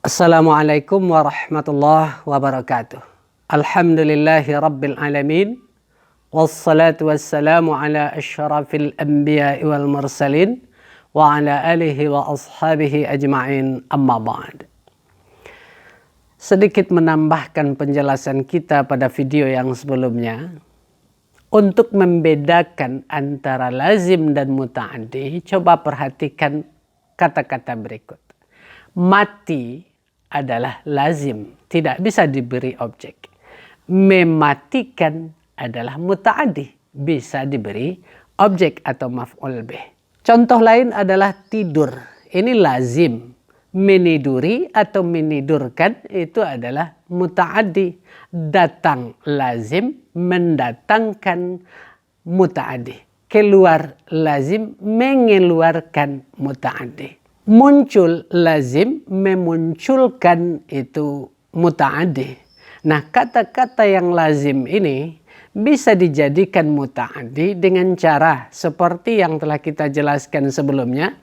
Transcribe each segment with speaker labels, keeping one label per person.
Speaker 1: Assalamualaikum warahmatullahi wabarakatuh. Alhamdulillahi rabbil alamin. Wassalatu wassalamu ala asyrafil anbiya'i wal mursalin. Wa ala alihi wa ashabihi ajma'in, amma ba'd. Sedikit menambahkan penjelasan kita pada video yang sebelumnya. Untuk membedakan antara lazim dan muta'addi, coba perhatikan kata-kata berikut. Mati adalah lazim, tidak bisa diberi objek. Mematikan adalah muta'addi, bisa diberi objek atau maf'ul bih. Contoh lain adalah tidur, ini lazim. Meniduri atau menidurkan itu adalah muta'addi. Datang lazim, mendatangkan muta'addi. Keluar lazim, mengeluarkan muta'addi. Muncul lazim, memunculkan itu muta'addi. Nah, kata-kata yang lazim ini bisa dijadikan muta'addi dengan cara seperti yang telah kita jelaskan sebelumnya,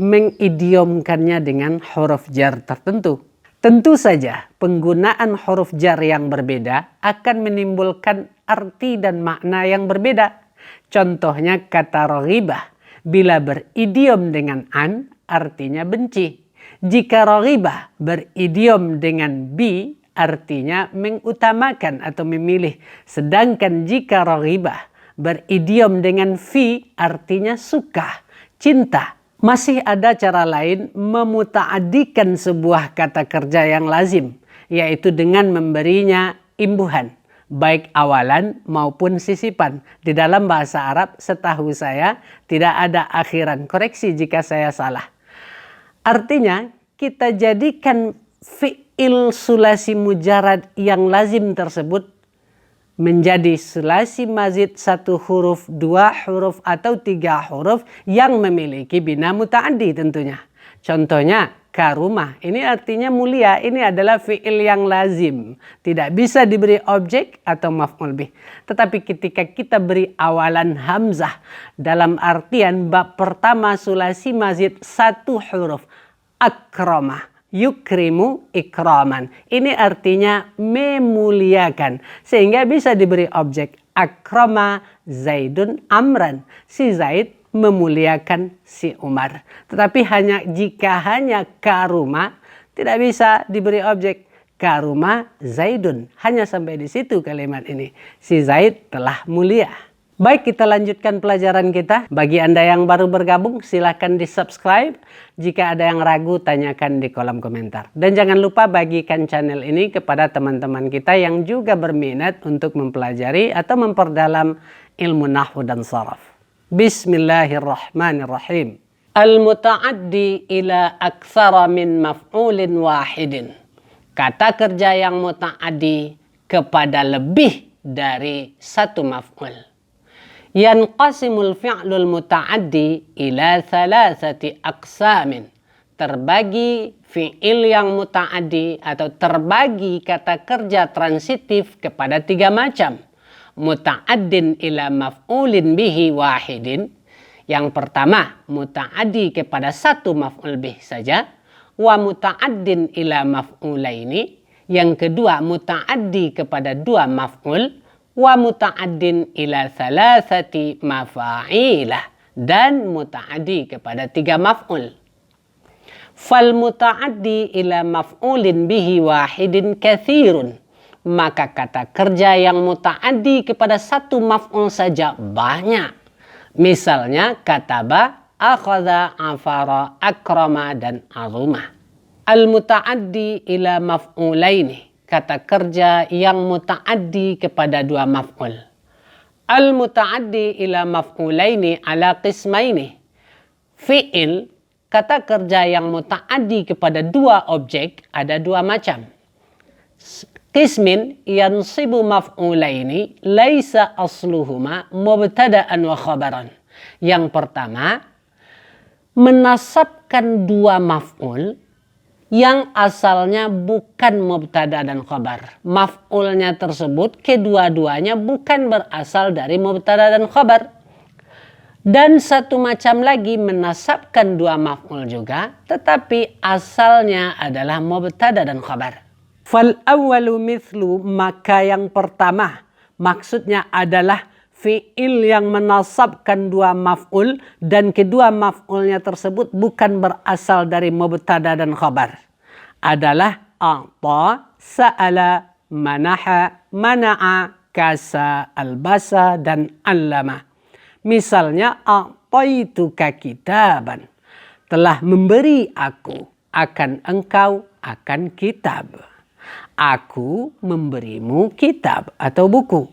Speaker 1: mengidiomkannya dengan huruf jar tertentu. Tentu saja penggunaan huruf jar yang berbeda akan menimbulkan arti dan makna yang berbeda. Contohnya kata raghibah, bila beridiom dengan an, artinya benci. Jika raghibah beridiom dengan bi, artinya mengutamakan atau memilih. Sedangkan jika raghibah beridiom dengan fi, artinya suka, cinta. Masih ada cara lain memuta'addikan sebuah kata kerja yang lazim, yaitu dengan memberinya imbuhan, baik awalan maupun sisipan. Di dalam bahasa Arab, setahu saya, tidak ada akhiran. Koreksi jika saya salah. Artinya, kita jadikan fi'il sulasi mujarad yang lazim tersebut menjadi sulasi mazid 1 huruf, 2 huruf, atau 3 huruf yang memiliki bina muta'addi tentunya. Contohnya, karumah. Ini artinya mulia. Ini adalah fi'il yang lazim. Tidak bisa diberi objek atau maf'ul bih. Tetapi ketika kita beri awalan hamzah dalam artian bab pertama sulasi mazid 1 huruf. Akramah, yukrimu ikraman. Ini artinya memuliakan. Sehingga bisa diberi objek. Akrama Zaidun amran. Si Zaid memuliakan si Umar. Tetapi jika hanya karuma, tidak bisa diberi objek. Karuma Zaidun. Hanya sampai di situ kalimat ini. Si Zaid telah mulia. Baik, kita lanjutkan pelajaran kita. Bagi Anda yang baru bergabung, silahkan di-subscribe. Jika ada yang ragu, tanyakan di kolom komentar. Dan jangan lupa bagikan channel ini kepada teman-teman kita yang juga berminat untuk mempelajari atau memperdalam ilmu nahwu dan sharaf. Bismillahirrahmanirrahim. Al-muta'addi ila aktsara min maf'ulin wahidin. Kata kerja yang muta'addi kepada lebih dari satu maf'ul. Yanqasimul fi'lul muta'addi ila thalathati aqsamin. Terbagi fi'il yang muta'addi atau terbagi kata kerja transitif kepada 3 macam. Muta'addin ila maf'ulin bihi wahidin. Yang pertama, muta'addi kepada 1 maf'ul bih saja. Wa muta'addin ila maf'ulaini. Yang kedua, muta'addi kepada 2 maf'ul. Wa muta'addin ila thalathati mafa'ilah. Dan muta'addi kepada 3 maf'ul. Fal muta'addi ila maf'ulin bihi wahidin kathirun. Maka kata kerja yang muta'addi kepada 1 maf'ul saja banyak. Misalnya kataba, akhadha, afara, akrama, dan azuma. Al muta'addi ila maf'ulaini. Kata kerja yang muta'addi kepada 2 maf'ul. Al muta'addi ila maf'ulaini ala qismaini. Fi'il, kata kerja yang muta'addi kepada 2 objek ada 2 macam. Qismin yansibu maf'ulaini laisa asluhuma mubtada'an wa khabaran. Yang pertama, menasabkan 2 maf'ul yang asalnya bukan mubtada dan khabar. Maf'ulnya tersebut kedua-duanya bukan berasal dari mubtada dan khabar. Dan satu macam lagi menasabkan dua maf'ul juga, tetapi asalnya adalah mubtada dan khabar. Fal awwalu mithlu, maka yang pertama maksudnya adalah fi'il yang menasabkan dua maf'ul dan kedua maf'ulnya tersebut bukan berasal dari mubtada dan khabar. Adalah a'ta, sa'ala, manaha, mana'a, kasa, albasa, dan allama. Misalnya, a'taituka kitaban. Telah memberi aku akan engkau akan kitab. Aku memberimu kitab atau buku.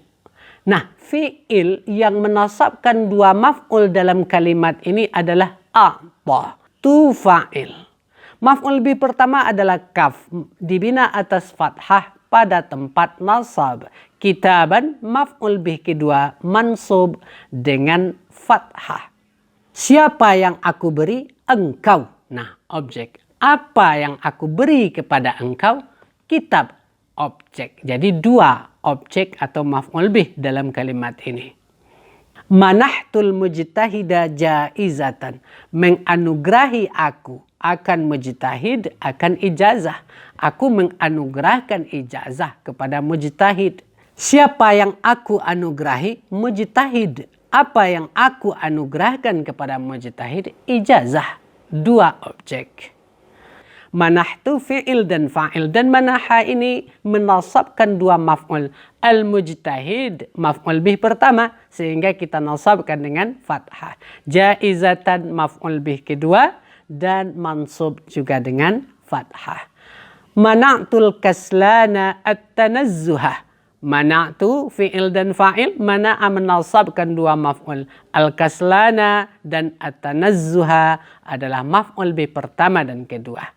Speaker 1: Nah, fi'il yang menasabkan dua maf'ul dalam kalimat ini adalah a'ta. Tu fa'il. Maf'ul bih pertama adalah kaf, dibina atas fathah pada tempat nasab. Kitaban, maf'ul bih kedua mansub dengan fathah. Siapa yang aku beri? Engkau. Nah, objek. Apa yang aku beri kepada engkau? Kitab, objek. Jadi dua objek atau maf'ul bih dalam kalimat ini. Manahtul mujtahida jaizatan. Menganugerahi aku akan mujtahid akan ijazah. Aku menganugerahkan ijazah kepada mujtahid. Siapa yang aku anugerahi? Mujtahid. Apa yang aku anugerahkan kepada mujtahid? Ijazah. Dua objek. Manahtu fi'il dan fa'il. Dan manaha ini menasabkan dua maf'ul. Al-mujtahid, maf'ul bih pertama. Sehingga kita nasabkan dengan fathah. Jaizatan, maf'ul bih kedua. Dan mansub juga dengan fathah. Mana'tul kaslana at-tanazzuhah. Mana'tu fi'il dan fa'il. Mana'a menasabkan dua maf'ul. Al-kaslana dan at-tanazzuha adalah maf'ul bih pertama dan kedua.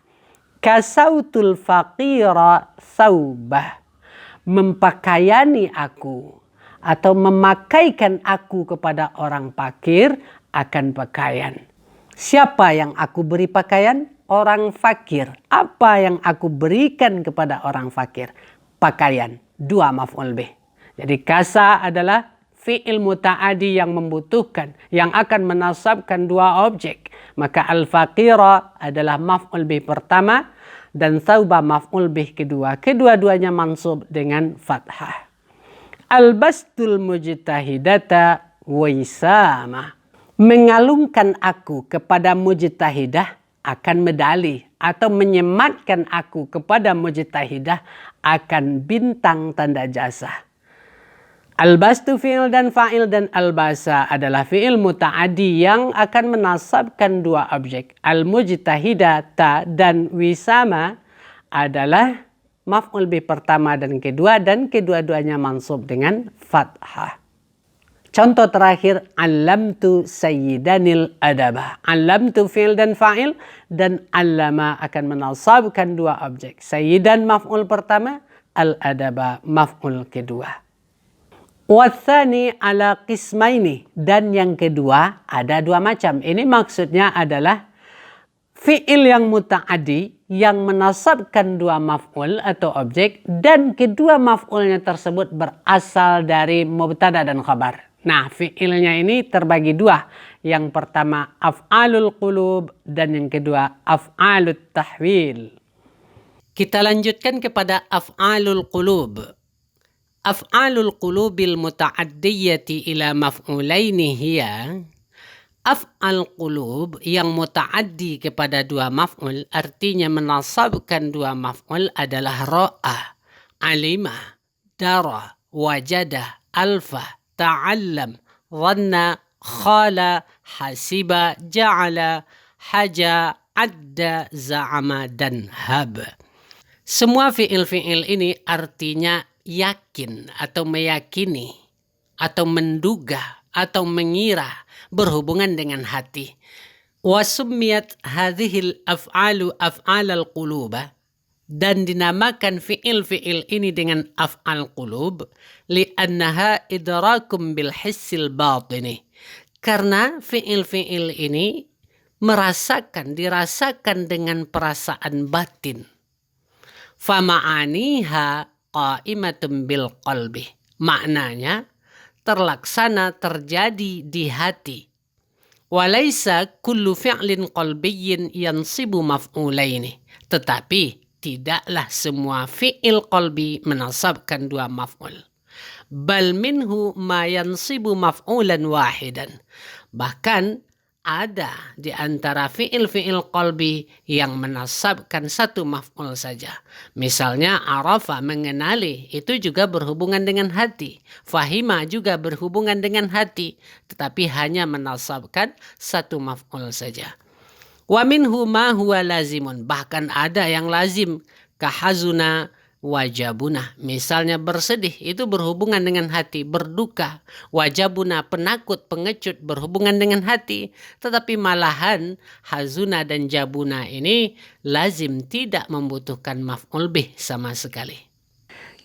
Speaker 1: Kasautul faqira saubah. Mempakaiani aku atau memakaikan aku kepada orang fakir akan pakaian. Siapa yang aku beri pakaian? Orang fakir. Apa yang aku berikan kepada orang fakir? Pakaian. Dua maf'ul bih. Jadi kasa adalah fi'il muta'adi yang membutuhkan, yang akan menasabkan dua objek. Maka al-faqira adalah maf'ul bih pertama dan thawba maf'ul bih kedua. Kedua-duanya mansub dengan fathah. Albastul mujtahidata waisama. Mengalungkan aku kepada mujtahidah akan medali atau menyematkan aku kepada mujtahidah akan bintang tanda jasa. Albastu fi'il dan fa'il dan albasa adalah fi'il muta'adi yang akan menasabkan dua objek. Al-mujtahidata dan wisama adalah maf'ul bih pertama dan kedua dan kedua-duanya mansub dengan fathah. Contoh terakhir, allamtu sayyidanil adaba. Allamtu fi'il dan fa'il dan allama akan menasabkan dua objek. Sayyidan maf'ul pertama, al-adaba maf'ul kedua. Wathani ala qismaini. Dan yang kedua ada dua macam. Ini maksudnya adalah fi'il yang muta'adi yang menasabkan dua maf'ul atau objek dan kedua maf'ulnya tersebut berasal dari mubtada dan khabar. Nah, fi'ilnya ini terbagi dua. Yang pertama af'alul qulub dan yang kedua af'alut tahwil. Kita lanjutkan kepada af'alul qulub. Af'alul qulubil muta'addiyati ila maf'ulaini hiya. Af'al qulub yang muta'addi kepada dua maf'ul artinya menasabkan dua maf'ul adalah ra'a, alima, dara, wajada, alfa, ta'allam, dhanna, khala, hasiba, ja'ala, haja, adda, za'ama, dan hab. Semua fi'il-fi'il ini artinya yakin atau meyakini atau menduga atau mengira berhubungan dengan hati. Wa summiyat hadhil af'alu af'alal quluba. Dan dinamakan fi'il-fi'il ini dengan af'al qulub li'annaha idrakum bil hissil batini. Karena fi'il-fi'il ini dirasakan dengan perasaan batin. Fama'aniha qa'imatun bil qalbi. Maknanya terlaksana terjadi di hati. Walaysa kullu fi'lin qalbiyyin yansibu maf'ulaini. Tetapi tidaklah semua fi'il qalbi menasabkan dua maf'ul. Bal minhu ma yansibu maf'ulan wahidan. Bahkan ada di antara fi'il-fi'il qalbi yang menasabkan satu maf'ul saja. Misalnya arafa, mengenali, itu juga berhubungan dengan hati. Fahima juga berhubungan dengan hati, tetapi hanya menasabkan satu maf'ul saja. Wa minhu ma huwa lazimun, bahkan ada yang lazim, kahazuna wajabuna. Misalnya bersedih, itu berhubungan dengan hati. Berduka, wajabuna, penakut, pengecut, berhubungan dengan hati. Tetapi malahan hazuna dan jabuna ini lazim, tidak membutuhkan maf'ul bih sama sekali.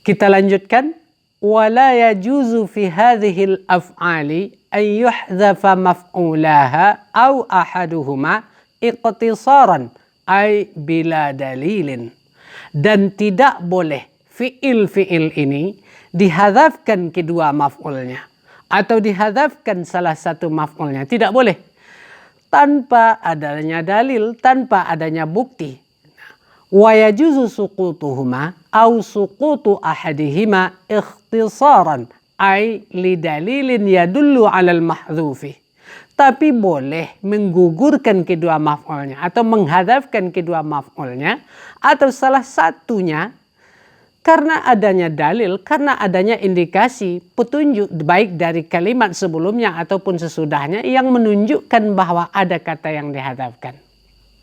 Speaker 1: Kita lanjutkan. Wala yajuzu fi hadhil af'ali an yuhdhafa maf'ulaha aw ahaduhuma iqtisaran ay bila dalilin. Dan tidak boleh fi'il-fi'il ini dihadzafkan kedua maf'ulnya atau dihadzafkan salah satu maf'ulnya. Tidak boleh. Tanpa adanya dalil, tanpa adanya bukti. Wa yajuzu suqutuhuma au suqutu ahadihima ikhtisaran ay lidalilin yadullu 'alal mahdhufi. Tapi boleh menggugurkan kedua maf'ulnya atau menghadzafkan kedua maf'ulnya atau salah satunya karena adanya dalil, karena adanya indikasi, petunjuk baik dari kalimat sebelumnya ataupun sesudahnya yang menunjukkan bahwa ada kata yang dihadzafkan.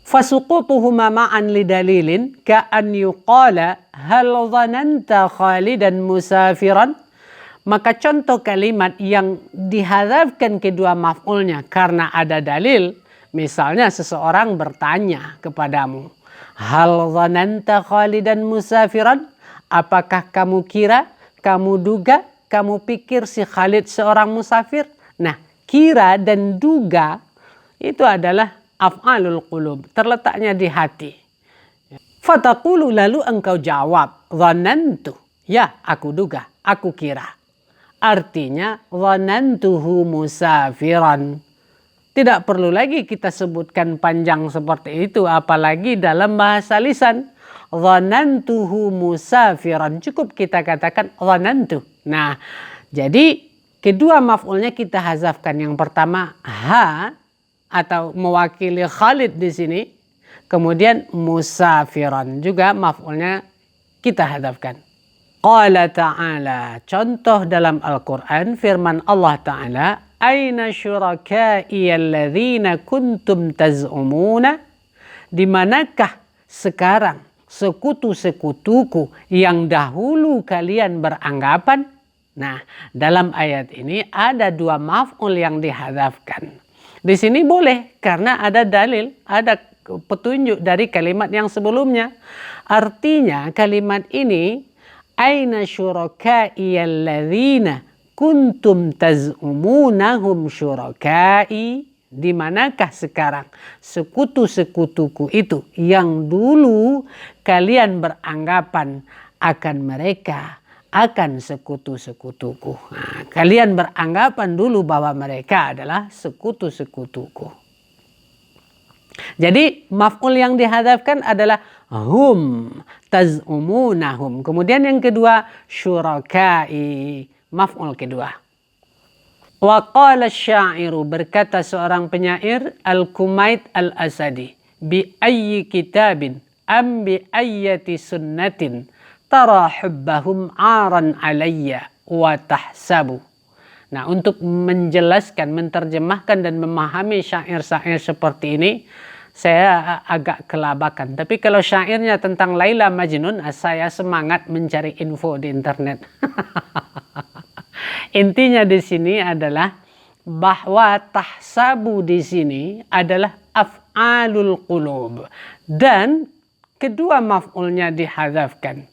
Speaker 1: Fasuqutuhuma ma'an lidalilin ka'an yuqala hal dhananta khalidan musafiran. Maka contoh kalimat yang dihadzafkan kedua maf'ulnya karena ada dalil, misalnya seseorang bertanya kepadamu, hal dhananta khalidan musafiran? Apakah kamu kira, kamu duga, kamu pikir si Khalid seorang musafir? Nah, kira dan duga itu adalah af'alul qulub, terletaknya di hati. Fataqulu, lalu engkau jawab, dhanantu, ya aku duga, aku kira. Artinya dhanantuhu musafiran. Tidak perlu lagi kita sebutkan panjang seperti itu, apalagi dalam bahasa lisan. Dhanantuhu musafiran, cukup kita katakan dhanantu. Nah, jadi kedua maf'ulnya kita hazafkan. Yang pertama ha atau mewakili Khalid di sini. Kemudian musafiran juga maf'ulnya kita hazafkan. Qala ta'ala, contoh dalam Al-Quran firman Allah Ta'ala, aina syurakai alladzina kuntum taz'umuna, dimanakah sekarang sekutu-sekutuku yang dahulu kalian beranggapan? Nah, dalam ayat ini ada dua maf'ul yang dihadzafkan. Di sini boleh karena ada dalil, ada petunjuk dari kalimat yang sebelumnya. Artinya kalimat ini aina syurakai alladzina kuntum taz'umunahum syurakai, di manakah sekarang sekutu-sekutuku itu yang dulu kalian beranggapan akan mereka akan sekutu-sekutuku. Nah, kalian beranggapan dulu bahwa mereka adalah sekutu-sekutuku. Jadi maf'ul yang dihadzafkan adalah hum taz'umunahum. Kemudian yang kedua syurakai, maf'ul kedua. Wa qala asy-syairu, berkata seorang penyair, Al-Kumayt Al-Asadi, bi ayyi kitabin am bi ayyati sunnatin tara hubbahum aran alayya wa tahsabu. Nah, untuk menjelaskan, menerjemahkan dan memahami syair-syair seperti ini, saya agak kelabakan. Tapi kalau syairnya tentang Laila Majnun, saya semangat mencari info di internet. Intinya di sini adalah bahwa tahsabu di sini adalah af'alul qulub. Dan kedua maf'ulnya dihadzafkan.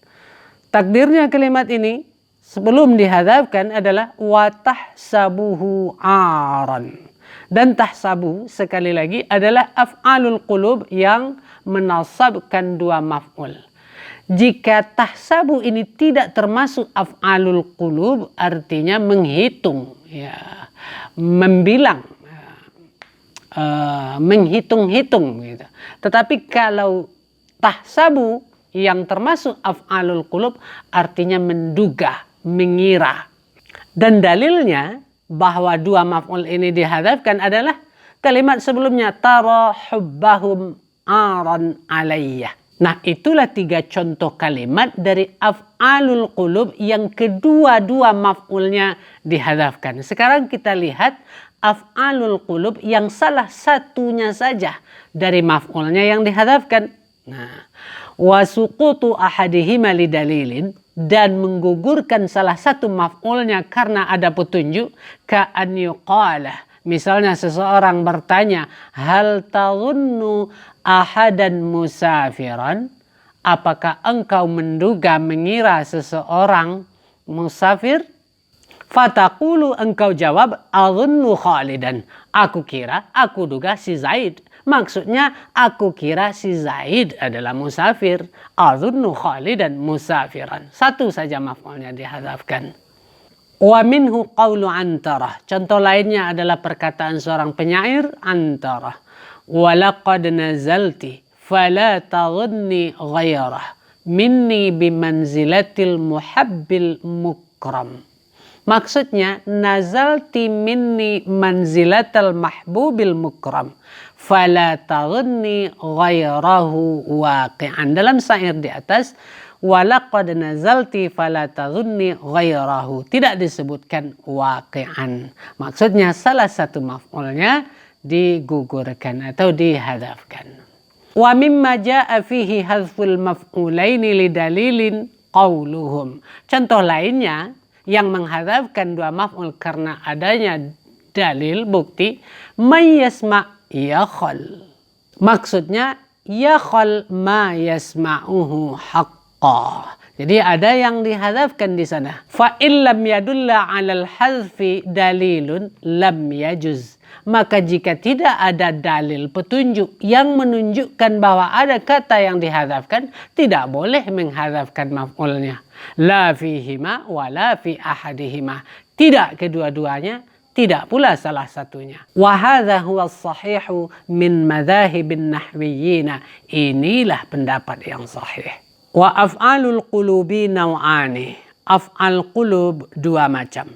Speaker 1: Takdirnya kalimat ini sebelum dihadzafkan adalah wa tahsabuhu aran. Dan tahsabu sekali lagi adalah af'alul qulub yang menasabkan dua maf'ul. Jika tahsabu ini tidak termasuk af'alul qulub, artinya menghitung, ya, membilang. menghitung-hitung gitu. Tetapi kalau tahsabu yang termasuk af'alul qulub artinya menduga, mengira. Dan dalilnya bahwa dua maf'ul ini dihadzafkan adalah kalimat sebelumnya tara hubbahum aran alayya. Nah, itulah 3 contoh kalimat dari af'alul qulub yang kedua-dua maf'ulnya dihadzafkan. Sekarang kita lihat af'alul qulub yang salah satunya saja dari maf'ulnya yang dihadzafkan. Nah, wa suqutu ahadihima lidalilin, dan menggugurkan salah satu maf'ulnya karena ada petunjuk, ka'an yuqala. Misalnya seseorang bertanya, hal tadhunnu ahadan musafiran? Apakah engkau menduga, mengira seseorang musafir? Fataqulu, engkau jawab, adhunnu Khalidan. Aku kira, aku duga si Zaid. Maksudnya aku kira si Zaid adalah musafir. Adhunnu Khalidan musafiran. Satu saja maf'ulnya dihadzafkan. Wa minhu qawlu Antarah. Contoh lainnya adalah perkataan seorang penyair Antarah. Walaqad nazalti fala tadhunni ghairah minni bimanzilatil muhabbil mukram. Maksudnya nazalti minni manzilatal mahbubil mukram fala tadhunni ghairahu waqi'an. Dalam syair di atas walaqad nazalti fala tadhunni ghairahu, tidak disebutkan waqi'an. Maksudnya salah satu maf'ulnya digugurkan atau dihadzafkan. Wa mimma jaa fihi hadzful maf'ulaini lidalilin qauluhum. Contoh lainnya yang menghadzafkan dua maf'ul karena adanya dalil, bukti, may yasma' yakhal. Maksudnya yakhal ma yasma'uhu haqqa. Jadi ada yang dihadzafkan di sana. Fa illam yadulla 'alal hadzfi dalilun lam yajuz. Maka jika tidak ada dalil petunjuk yang menunjukkan bahwa ada kata yang dihadzafkan, tidak boleh menghadzafkan maf'ulnya. La fihima wa la fi ahadihima. Tidak kedua-duanya, tidak pula salah satunya. Wa hadza huwa as-sahihu min madzahibin nahwiyyin. Inilah pendapat yang sahih. Wa af'alul qulubi naw'ani. Af'al qulub dua macam.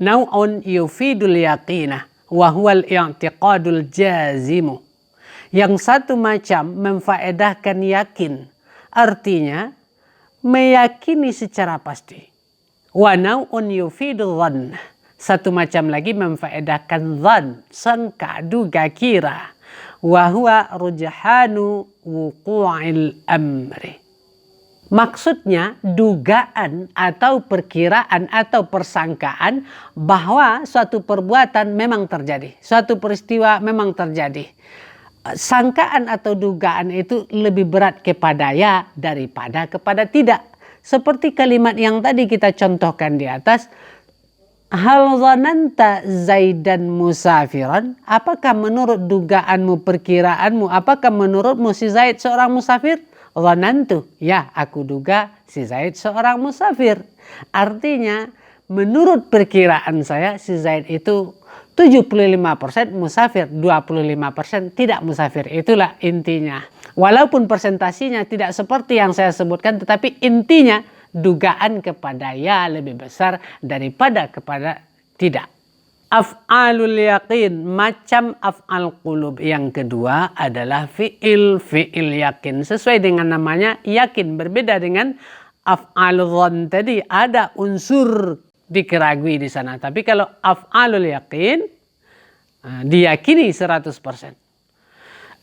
Speaker 1: Naw'un yufidul yaqinah wa huwal i'tiqadul jazimu. Yang satu macam memfaedahkan yakin. Artinya meyakini secara pasti. Wa naw'un yufidul dhann. Satu macam lagi memfaedahkan dhann, sangka, duga, kira. Wa huwa rujhanu wuqu'il amri. Maksudnya dugaan atau perkiraan atau persangkaan bahwa suatu perbuatan memang terjadi. Suatu peristiwa memang terjadi. Sangkaan atau dugaan itu lebih berat kepada ya daripada kepada tidak. Seperti kalimat yang tadi kita contohkan di atas. Hal zananta Zaidan musafiran? Apakah menurut dugaanmu, perkiraanmu, apakah menurutmu si Zaid seorang musafir? Zanantu, ya aku duga si Zaid seorang musafir. Artinya menurut perkiraan saya si Zaid itu 75% musafir, 25% tidak musafir. Itulah intinya. Walaupun presentasinya tidak seperti yang saya sebutkan, tetapi intinya dugaan kepada ya lebih besar daripada kepada tidak. Af'alul yaqin, macam af'al qulub yang kedua adalah fi'il yakin. Sesuai dengan namanya yakin, berbeda dengan af'alul dhann tadi, ada unsur dikeragui di sana. Tapi kalau af'alul yaqin diyakini 100%.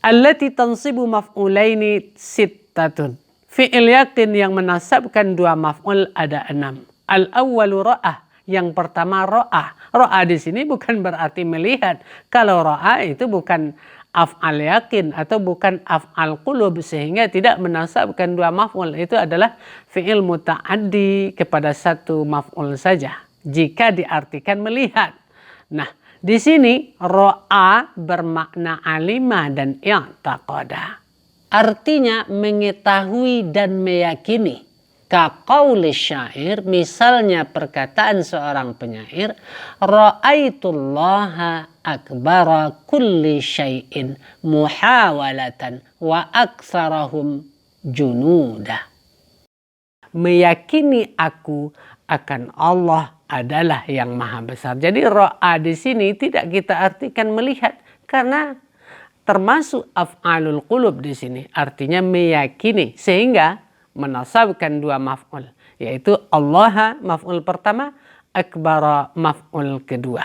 Speaker 1: Allati tansibu maf'ulaini sittatun. Fi'il yakin yang menasabkan dua maf'ul ada 6. Al-awwalu ra'ah. Yang pertama ro'ah. Ro'ah di sini bukan berarti melihat. Kalau ro'ah itu bukan af'al yakin atau bukan af'al qulub, sehingga tidak menasabkan dua maf'ul. Itu adalah fi'il muta'addi kepada satu maf'ul saja jika diartikan melihat. Nah, di sini ro'ah bermakna alima dan i'taqada. Artinya mengetahui dan meyakini. Kaqauli syair, misalnya perkataan seorang penyair, ra'aitullaha akbara kulli syai'in muhawalatan wa aktsarahum junuda. Meyakini aku akan Allah adalah yang maha besar. Jadi ra'a di sini tidak kita artikan melihat, karena termasuk af'alul qulub di sini, artinya meyakini, sehingga menasabkan dua maf'ul, yaitu Allah maf'ul pertama, akbara maf'ul kedua.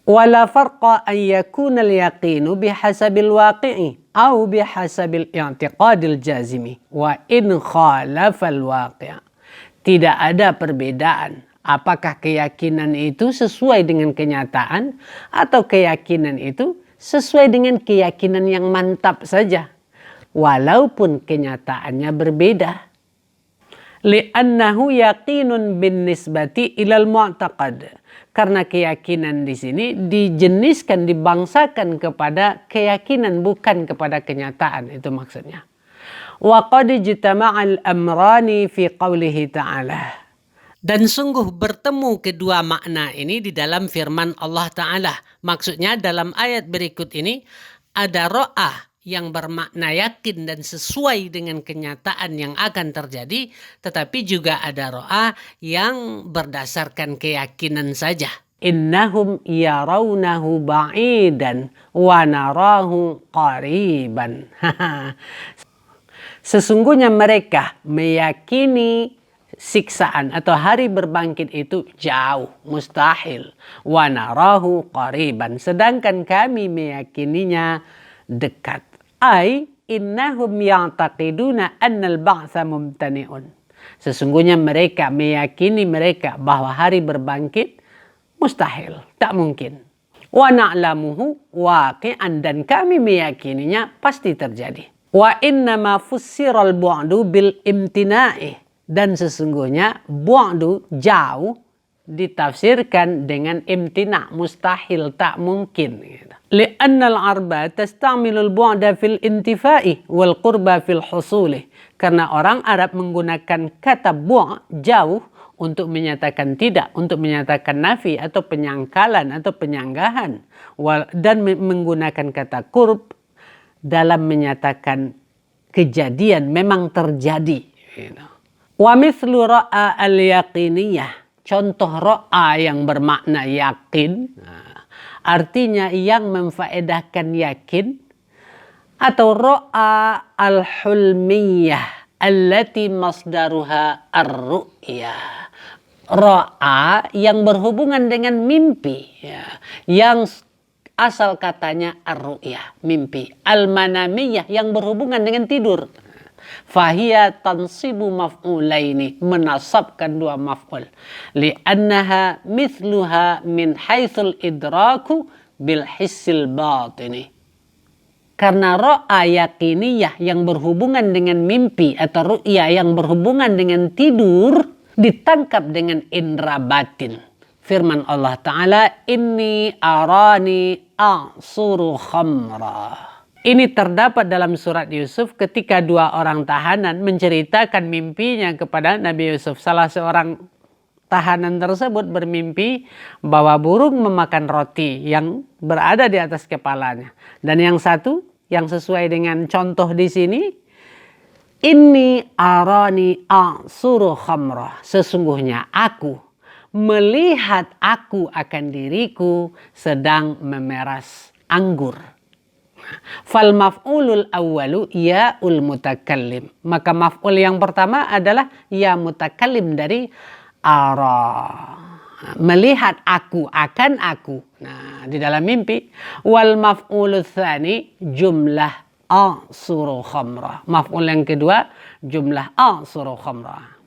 Speaker 1: Wala farqa an yakuna al-yaqinu bihasabil waqi'i au bihasabil i'tiqadil jazimi wa in khalafal waqi'. Tidak ada perbedaan apakah keyakinan itu sesuai dengan kenyataan atau keyakinan itu sesuai dengan keyakinan yang mantap saja, walaupun kenyataannya berbeda. Li'annahu yaqinun bin nisbati ilal mu'taqad. Karena keyakinan di sini dijeniskan, dibangsakan kepada keyakinan, bukan kepada kenyataan. Itu maksudnya. Wa qad ijtama'al amrani fi qawlihi ta'ala. Dan sungguh bertemu kedua makna ini di dalam firman Allah Ta'ala. Maksudnya dalam ayat berikut ini ada ro'ah yang bermakna yakin dan sesuai dengan kenyataan yang akan terjadi, tetapi juga ada ro'ah yang berdasarkan keyakinan saja. Innahum yarawnahu ba'idan wa narahu qariban. Sesungguhnya mereka meyakini siksaan atau hari berbangkit itu jauh, mustahil. Wa narahu qariban. Sedangkan kami meyakininya dekat. Ay innahum ya'taqiduna annal ba'tsa mumtani'un. Sesungguhnya mereka meyakini bahwa hari berbangkit mustahil, tak mungkin. Wa na'lamuhu waqi'an, dan kami meyakininya pasti terjadi. Wa innama fussiral bu'du bil imtina'i, dan sesungguhnya bu'du jauh ditafsirkan dengan imtina, mustahil, tak mungkin. Li'anna al-arba tastamilul bu'da fil intifa'i wal qurba fil husuli. Karena orang Arab menggunakan kata bu' jauh untuk menyatakan tidak, untuk menyatakan nafi atau penyangkalan atau penyanggahan, dan menggunakan kata qurb dalam menyatakan kejadian memang terjadi. Wa mithlu ra'a al-yaqiniyah, contoh ro'a yang bermakna yakin, artinya yang memfaedahkan yakin, atau ro'a al-hulmiyah allati masdaruha ar-ru'yah. Ro'a yang berhubungan dengan mimpi, yang asal katanya ar-ru'yah, mimpi. Al-manamiyah yang berhubungan dengan tidur. Fahiyya tansibu maf'ulaini, menasabkan dua maf'ul. Li'annaha mithluha min haitsul idraku bil hissil batini. Karena ro'a yakiniyah yang berhubungan dengan mimpi atau ru'yah yang berhubungan dengan tidur ditangkap dengan indera batin. Firman Allah Ta'ala, inni arani a'suru khamra. Ini terdapat dalam surat Yusuf ketika dua orang tahanan menceritakan mimpinya kepada Nabi Yusuf. Salah seorang tahanan tersebut bermimpi bahwa burung memakan roti yang berada di atas kepalanya. Dan yang satu, yang sesuai dengan contoh di sini, inni arani a'suru khamra. Sesungguhnya aku melihat aku akan diriku sedang memeras anggur. Fal maf'ulul awwalu ya'ul mutakallim. Maka maf'ul yang pertama adalah ya mutakallim dari ara. Melihat aku, akan aku. Nah, di dalam mimpi. Wal maf'ulul tsani jumlah a'suru khamra. Maf'ul yang kedua jumlah a'suru khamra.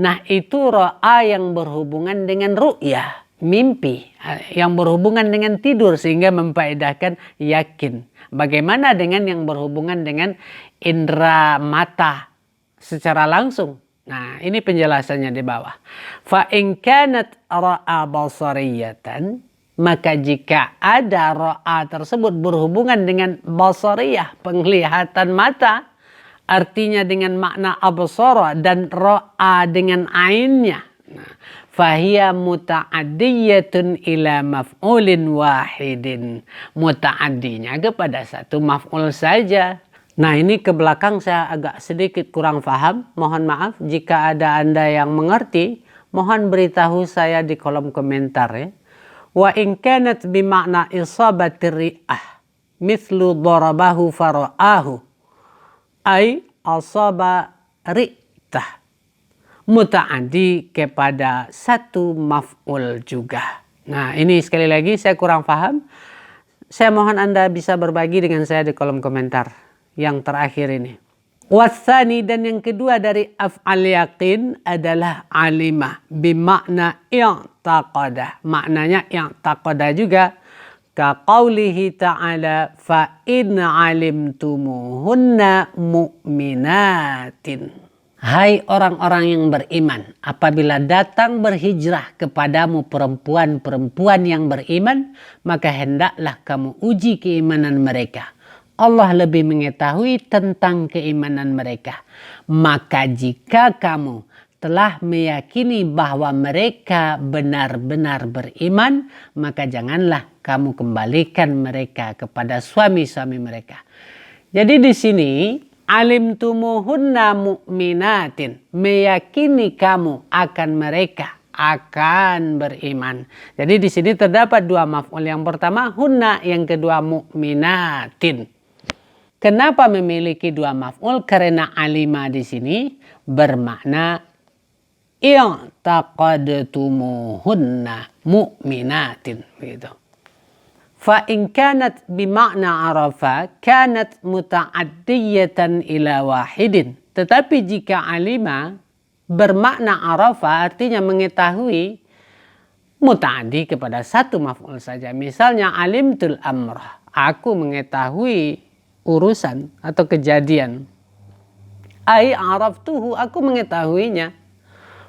Speaker 1: Nah, itu ro'a yang berhubungan dengan ru'yah, mimpi, yang berhubungan dengan tidur sehingga memfaedahkan yakin. Bagaimana dengan yang berhubungan dengan indera mata secara langsung? Nah, ini penjelasannya di bawah. Fa in kanat ra'a basariyatan, maka jika ada ra'a tersebut berhubungan dengan basariyah, penglihatan mata, artinya dengan makna absara, dan ra'a dengan ainnya. Nah, fahiya muta'addiyatun ila maf'ulin wahidin. Muta'addinya kepada satu maf'ul saja. Nah, ini ke belakang saya agak sedikit kurang paham. Mohon maaf jika ada Anda yang mengerti. Mohon beritahu saya di kolom komentar ya. Wa in kanat bimakna isabatir ri'ah mithlu darabahu fara'ahu ay asaba ri'tah. Muta'addi kepada satu maf'ul juga. Nah, ini sekali lagi saya kurang paham. Saya mohon Anda bisa berbagi dengan saya di kolom komentar yang terakhir ini. Wasani, dan yang kedua dari af'al yaqin adalah alimah bimakna i'taqada. Maknanya i'taqada juga. Ka qawlihi ta'ala fa in alimtumuhunna mu'minatin. Hai orang-orang yang beriman, apabila datang berhijrah kepadamu perempuan-perempuan yang beriman, maka hendaklah kamu uji keimanan mereka. Allah lebih mengetahui tentang keimanan mereka. Maka jika kamu telah meyakini bahwa mereka benar-benar beriman, maka janganlah kamu kembalikan mereka kepada suami-suami mereka. Jadi di sini alimtumuhunna mu'minatin, meyakini kamu akan mereka akan beriman. Jadi di sini terdapat dua maf'ul, yang pertama hunna, yang kedua mu'minatin. Kenapa memiliki dua maf'ul? Karena alima di sini bermakna i'taqadtumuhunna mu'minatin, begitu. Fa in kanat bimakna arafa kanat muta'addiyatan ila wahidin. Tetapi jika alima bermakna arafa, artinya mengetahui, muta'addi kepada satu maf'ul saja. Misalnya alimtul amrah, aku mengetahui urusan atau kejadian. Ai araftuhu, aku mengetahuinya.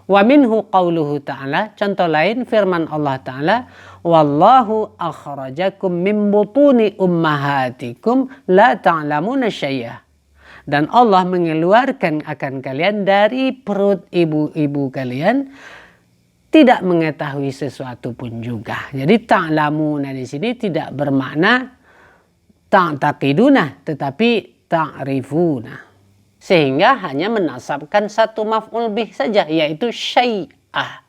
Speaker 1: Wa minhu qauluhu ta'ala, contoh lain firman Allah Ta'ala, wallahu akhrajakum min butuni ummahatikum la ta'lamuna syai'a. Dan Allah mengeluarkan akan kalian dari perut ibu-ibu kalian tidak mengetahui sesuatu pun juga. Jadi ta'lamuna di sini tidak bermakna ta'taqiduna, tetapi ta'rifuna. Sehingga hanya menasabkan satu maf'ul bih saja, yaitu syai'ah.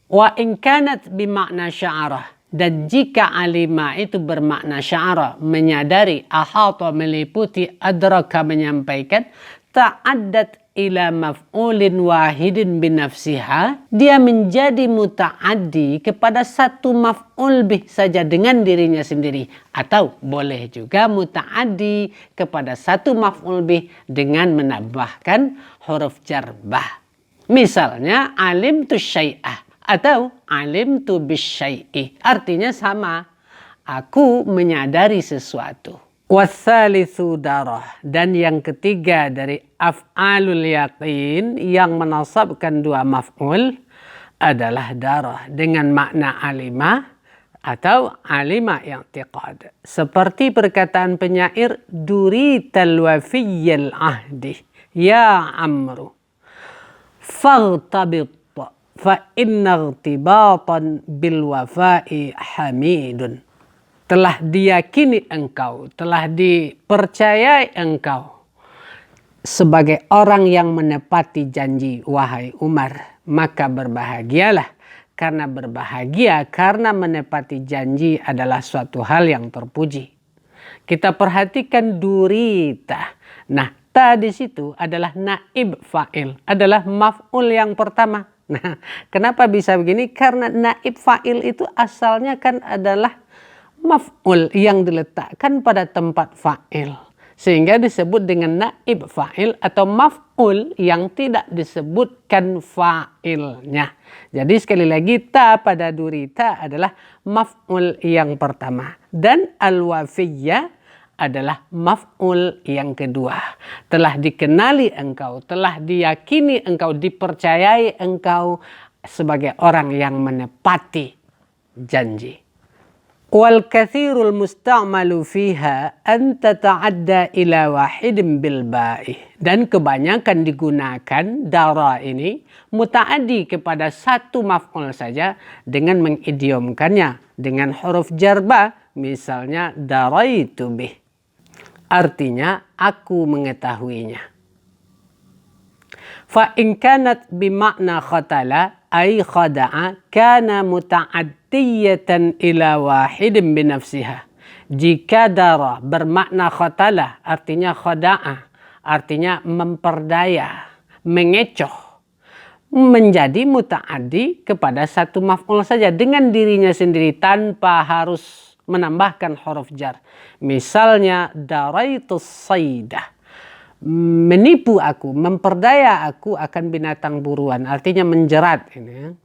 Speaker 1: Wa in kanat bimakna sya'arah, dan jika alima itu bermakna sya'arah, menyadari, ahata meliputi, adraka menyampaikan, ta'addat ila maf'ulin wahidin binafsiha, dia menjadi muta'addi kepada satu maf'ul bih saja dengan dirinya sendiri. Atau boleh juga muta'addi kepada satu maf'ul bih dengan menambahkan huruf jar bah. Misalnya alimtu syai'ah atau alimtu bisyai'i, artinya sama, aku menyadari sesuatu. Wassalitsu darah, dan yang ketiga dari af'alul yaqin yang menasabkan dua maf'ul adalah darah dengan makna alimah atau alima i'tiqad. Seperti perkataan penyair, durital wafiyyal ahdi ya amru faghtabit fa inna ightibatan bil wafa'i hamidun. Telah diyakini engkau, telah dipercayai engkau sebagai orang yang menepati janji, wahai Umar. Maka berbahagialah, karena berbahagia karena menepati janji adalah suatu hal yang terpuji. Kita perhatikan durita. Nah, ta di situ adalah naib fa'il, adalah maf'ul yang pertama. Nah, kenapa bisa begini? Karena naib fa'il itu asalnya kan adalah maf'ul yang diletakkan pada tempat fa'il, sehingga disebut dengan naib fa'il atau maf'ul yang tidak disebutkan fa'ilnya. Jadi sekali lagi, ta pada durita adalah maf'ul yang pertama, dan al-wafiyyah adalah maf'ul yang kedua. Telah dikenali engkau, telah diyakini engkau, dipercayai engkau sebagai orang yang menepati janji. Wal kathirul musta'malu fiha an tata'adda ila wahidin bil ba'i. Dan kebanyakan digunakan dara ini muta'addi kepada satu maf'ul saja dengan mengidiomkannya dengan huruf jarba, misalnya daraitu bih. Artinya aku mengetahuinya. Fa in kanat bimakna khatala ay khada'a kana muta'addiyatan ila wahidin binafsiha. Jika dara bermakna khatala artinya khada'a, artinya memperdaya, mengecoh, menjadi muta'addi kepada satu maf'ul saja dengan dirinya sendiri tanpa harus menambahkan huruf jar. Misalnya daraitus saydah, menipu aku, memperdaya aku akan binatang buruan, artinya menjerat ini.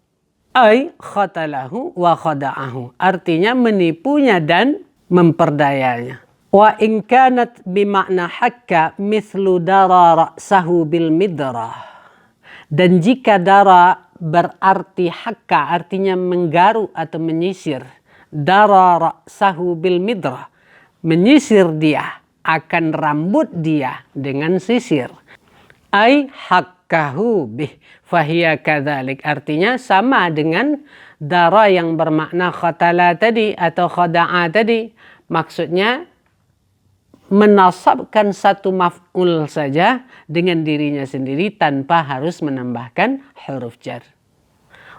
Speaker 1: Ay khatalahu wa khada'ahu, artinya menipunya dan memperdayanya. Wa in kanat bimakna hakka mithlu dara ra'sahu bil midrah. Dan jika dara berarti hakka, artinya menggaruk atau menyisir. Dara ra'sahu bil midrah, menyisir dia akan rambut dia dengan sisir. Ai hakkahu bih fahiya kadzalik, artinya sama dengan dara yang bermakna khatala tadi atau khada'a tadi. Maksudnya menasabkan satu maf'ul saja dengan dirinya sendiri tanpa harus menambahkan huruf jar.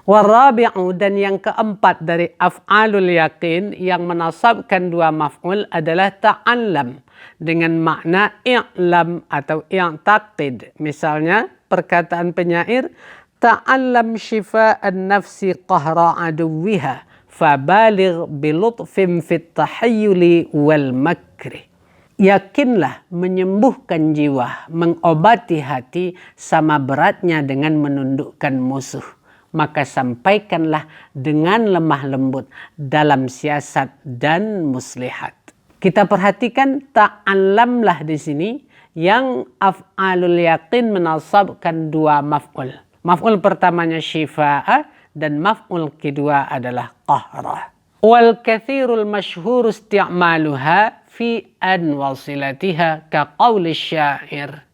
Speaker 1: Warabi'u, dan yang keempat dari af'alul yaqin yang menasabkan dua maf'ul adalah ta'allam dengan makna i'lam atau i'taqid. Misalnya perkataan penyair, ta'allam shifa'an nafsi qahra aduwiha fabaligh bilutfin fit tahayyuli wal makri. Yakinlah menyembuhkan jiwa, mengobati hati sama beratnya dengan menundukkan musuh. Maka sampaikanlah dengan lemah lembut dalam siasat dan muslihat. Kita perhatikan ta'allamlah di sini yang af'alul yaqin menasabkan dua maf'ul. Maf'ul pertamanya syifa'a dan maf'ul kedua adalah qahra. Wal kathirul masyhur isti'maluha fi an wasilatiha ka qawli syair.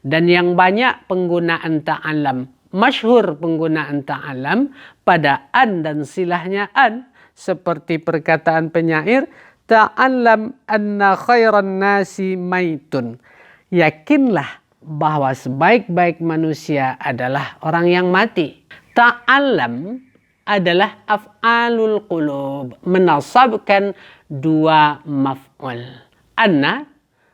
Speaker 1: Dan yang banyak penggunaan ta'allam, masyhur penggunaan ta'allam pada an dan silahnya an, seperti perkataan penyair, ta'allam anna khairan nasi maitun. Yakinlah bahwa sebaik-baik manusia adalah orang yang mati. Ta'allam adalah af'alul qulub, menasabkan dua maf'ul. Anna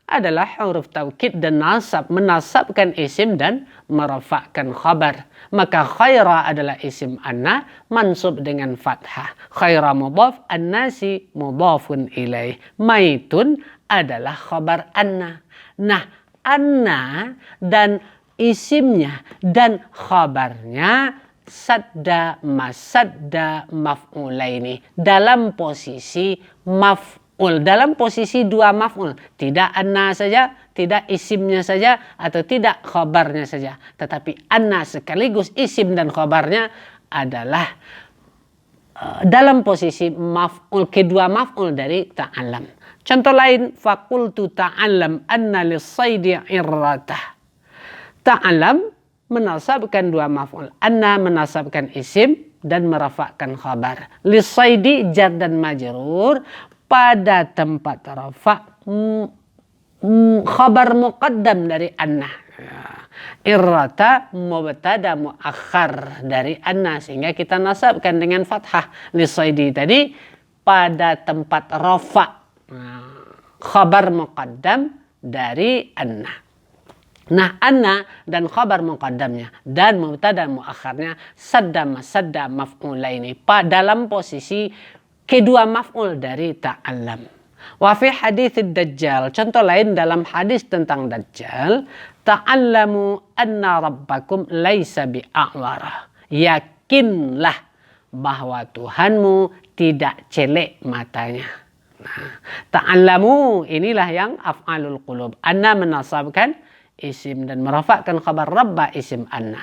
Speaker 1: adalah huruf taukid dan nasab, menasabkan isim dan merafa'kan khabar. Maka khaira adalah isim anna mansub dengan fathah. Khaira mudhaf, an-nasi mudhafun ilaih. Maitun adalah khabar anna. Nah, anna dan isimnya dan khabarnya sadda masadda maf'ulaini, dalam posisi maf'ul, dalam posisi dua maf'ul, tidak anna saja, tidak isimnya saja, atau tidak khabarnya saja, tetapi anna sekaligus isim dan khabarnya adalah dalam posisi maf'ul, kedua maf'ul dari ta'allam. Contoh lain, faqultu ta'allam anna lis-saydi irratah. Ta'allam menasabkan dua maf'ul, anna menasabkan isim dan merafa'kan khabar. Lis-saydi jar dan majrur, pada tempat rafa' khabar muqaddam dari anna. Irrata mubtada muakhar dari anna, sehingga kita nasabkan dengan fathah. Lis-saydi tadi pada tempat rafa' khabar muqaddam dari anna. Nah, anna dan khabar muqaddamnya dan mubtada muakharnya sadda masadda maf'ulaini, dalam posisi kedua maf'ul dari ta'allam. Wa fi hadits dajjal, contoh lain dalam hadis tentang dajjal, ta'allamu anna rabbakum laisa bi'a'wara. Yakinlah bahwa Tuhanmu tidak celek matanya. Nah, ta'allamu inilah yang af'alul qulub. Anna menasabkan isim dan merafa'kan khabar rabba isim anna.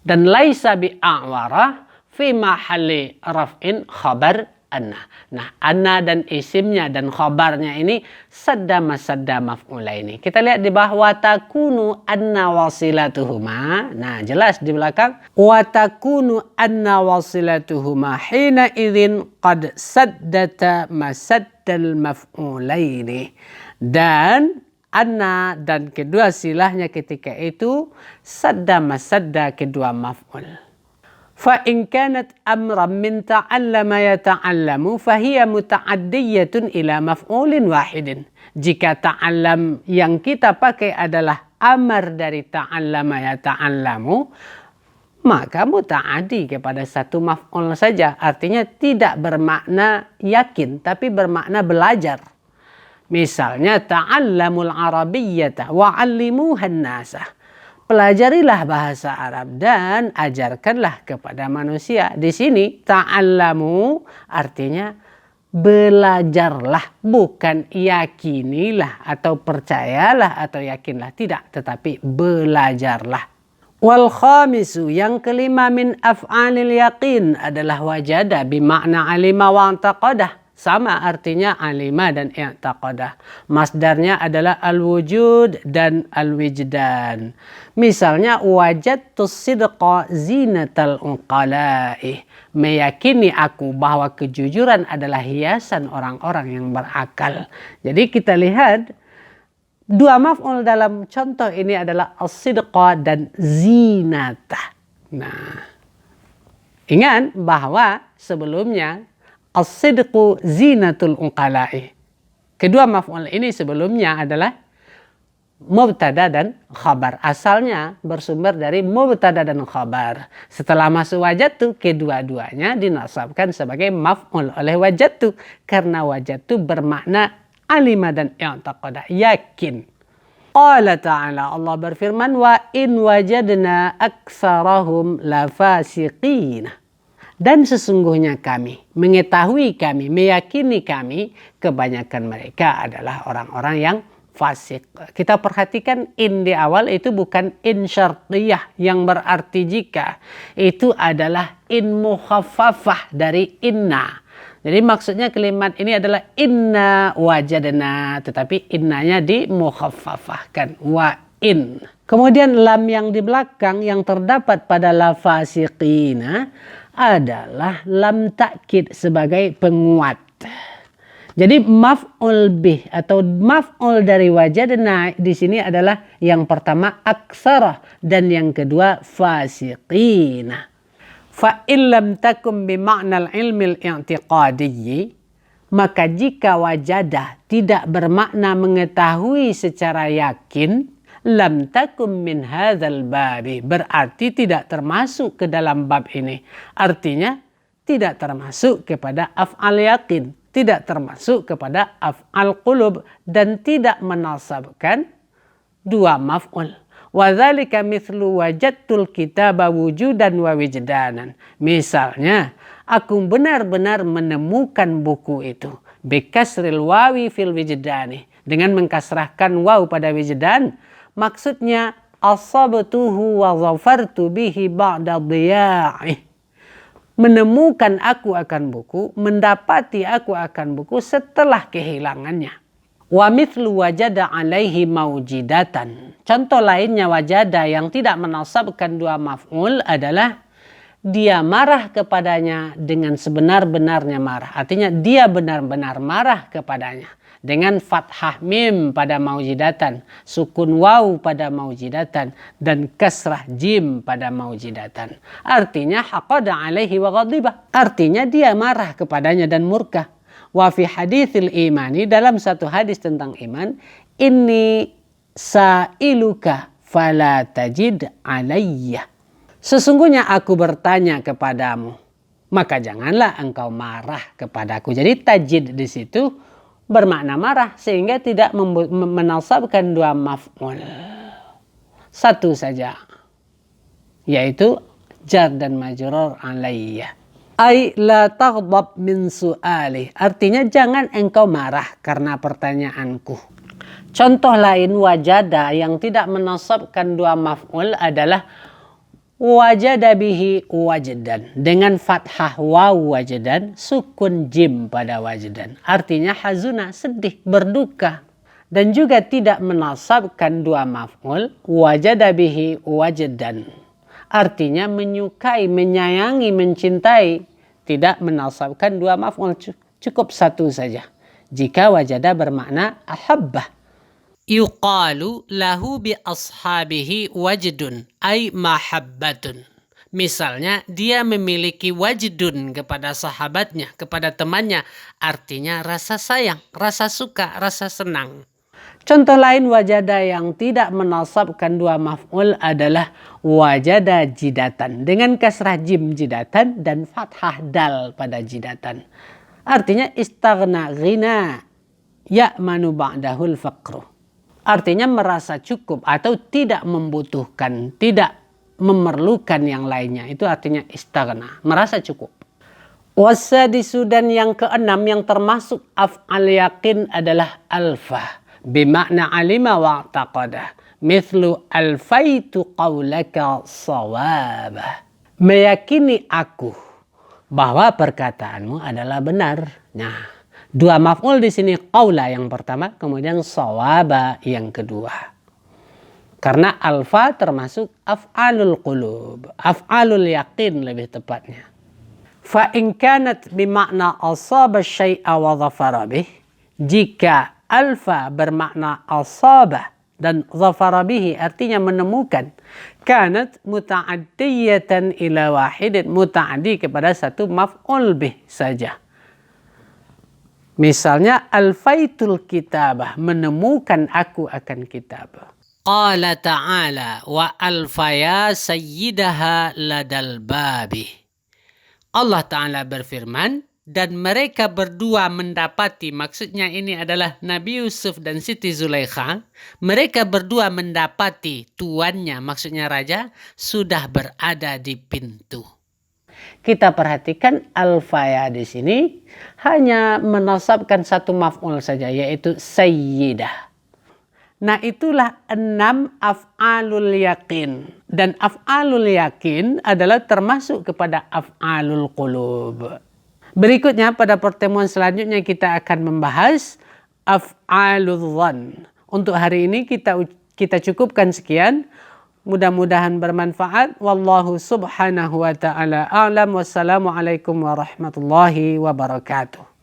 Speaker 1: Dan laisa bi'a'wara fi mahalli raf'in khabar anna. Nah, anna dan isimnya dan khabarnya ini sadda maf'ulaini. Kita lihat di bawah, wa takunu anna wasilatuhuma. Nah, jelas di belakang, wa takunu anna wasilatuhuma hina idzin qad saddata masaddal maf'ulaini. Dan anna dan kedua silahnya ketika itu sadda masadda kedua maf'ul. Fa in kanat amran min ta'allama yata'allamu fahiya muta'addiyatun ila maf'ulin wahidin. Jika ta'allam yang kita pakai adalah amar dari ta'allama yata'allamu, maka muta'addi kepada satu maf'ul saja. Artinya tidak bermakna yakin, tapi bermakna belajar. Misalnya ta'allamul arabiyyata wa'allimuhan nasa. Pelajarilah bahasa Arab dan ajarkanlah kepada manusia. Di sini ta'allamu artinya belajarlah, bukan yakinilah atau percayalah atau yakinlah, tidak, tetapi belajarlah. Wal khamisu, yang kelima, min af'alil yaqin adalah wajada bimakna alima wa i'taqadah. Sama artinya alima dan i'taqadah. Masdarnya adalah al-wujud dan al-wijdan. Misalnya wajadtu sidqa zinatal uqala'i. Meyakini aku bahwa kejujuran adalah hiasan orang-orang yang berakal. Jadi kita lihat dua maf'ul dalam contoh ini adalah as-sidqa dan zinata. Nah, ingat bahwa sebelumnya as-sidqu zinatul uqala'i. Kedua maf'ul ini sebelumnya adalah mubtada dan khabar. Asalnya bersumber dari mubtada dan khabar. Setelah masuk wajadtu, kedua-duanya dinasabkan sebagai maf'ul oleh wajadtu. Karena wajadtu bermakna alima dan i'taqada, yakin. Qala ta'ala, Allah berfirman, wa in wajadna aktsarahum lafasiqina. Dan sesungguhnya kami, mengetahui kami, meyakini kami, kebanyakan mereka adalah orang-orang yang fasik. Kita perhatikan in di awal itu bukan in syartiyah yang berarti jika. Itu adalah in mukhaffafah dari inna. Jadi maksudnya kalimat ini adalah inna wajadna, tetapi innanya di mukhaffafahkan, wa in. Kemudian lam yang di belakang yang terdapat pada lafasiqina adalah lam takkid sebagai penguat. Jadi maf'ul bih atau maf'ul dari wajadna di sini adalah yang pertama aksarah dan yang kedua fasiqina. Fa illam takum bima'nal ilmil i'tiqadiyyi, maka jika wajadah tidak bermakna mengetahui secara yakin, lam takum min hadzal babi, berarti tidak termasuk ke dalam bab ini. Artinya tidak termasuk kepada af'al yakin, tidak termasuk kepada af'al qulub, dan tidak menasabkan dua maf'ul. Wa dzalika mithlu wajadtul kitaba wujudan wa wijdanan. Misalnya, aku benar-benar menemukan buku itu. Bikasril wawi fil wijdani, dengan mengkasrahkan waw pada wijdan. Maksudnya asabtuhu wa zafartu bihi ba'da dhiya'i. Menemukan aku akan buku, mendapati aku akan buku setelah kehilangannya. Wa mithlu wajada alaihi maujidatan. Contoh lainnya wajada yang tidak menasabkan dua maf'ul adalah dia marah kepadanya dengan sebenar-benarnya marah. Artinya dia benar-benar marah kepadanya. Dengan fathah mim pada maujidatan, sukun waw pada maujidatan, dan kasrah jim pada maujidatan. Artinya haqada alaihi wa ghadiba. Artinya dia marah kepadanya dan murka. Wa fi haditsil imani, dalam satu hadis tentang iman, inni sa'iluka fala tajid alayya. Sesungguhnya aku bertanya kepadamu, maka janganlah engkau marah kepadaku. Jadi tajid di situ bermakna marah, sehingga tidak menasabkan dua maf'ul. Satu saja, yaitu jar dan majrur alayya. Ay la taghdab min su'ali, artinya jangan engkau marah karena pertanyaanku. Contoh lain wajada yang tidak menasabkan dua maf'ul adalah Wajada bihi wajdan. Dengan fathah waw wajdan, sukun jim pada wajdan. Artinya hazuna, sedih, berduka. Dan juga tidak menasabkan dua maf'ul, wajada bihi wajdan. Artinya menyukai, menyayangi, mencintai. Tidak menasabkan dua maf'ul, cukup satu saja. Jika wajada bermakna ahabbah. Yuqalu lahu bi ashabihi wajdun ay mahabbatun. Misalnya dia memiliki wajdun kepada sahabatnya, kepada temannya, artinya rasa sayang, rasa suka, rasa senang. Contoh lain wajada yang tidak menasabkan dua maf'ul adalah wajada jidatan dengan kasrah jim jidatan dan fathah dal pada jidatan. Artinya istaghna ghina ya'manu ba'dahul faqru. Artinya merasa cukup atau tidak membutuhkan, tidak memerlukan yang lainnya. Itu artinya istaghna, merasa cukup. Wasadisu dan yang keenam yang termasuk af'al yakin adalah alfa. Bimakna alima wa'taqadah. Mithlu alfaitu qawlaka sawabah. Meyakini aku bahwa perkataanmu adalah benar. Nah, dua maf'ul di sini qaula yang pertama, kemudian sawaba yang kedua. Karena alfa termasuk af'alul qulub, af'alul yaqin lebih tepatnya. Fa in kanat bimakna asaba syai'a wa dhafara bih, jika alfa bermakna asaba dan dhafara bihi artinya menemukan, kanat muta'addiyatan ila wahidin, muta'addi kepada satu maf'ul bih saja. Misalnya alfaitul kitabah, menemukan aku akan kitab. Qala ta'ala wa alfaya sayyidaha ladal babi. Allah Ta'ala berfirman, dan mereka berdua mendapati, maksudnya ini adalah Nabi Yusuf dan Siti Zulaikha, mereka berdua mendapati tuannya, maksudnya raja, sudah berada di pintu. Kita perhatikan alfaya di sini hanya menasabkan satu maf'ul saja, yaitu sayyidah. Nah, itulah 6 af'alul yakin. Dan af'alul yakin adalah termasuk kepada af'alul qulub. Berikutnya pada pertemuan selanjutnya kita akan membahas af'alul dhann. Untuk hari ini kita cukupkan sekian. Mudah-mudahan bermanfaat. Wallahu subhanahu wa ta'ala a'lam. Wassalamualaikum warahmatullahi wabarakatuh.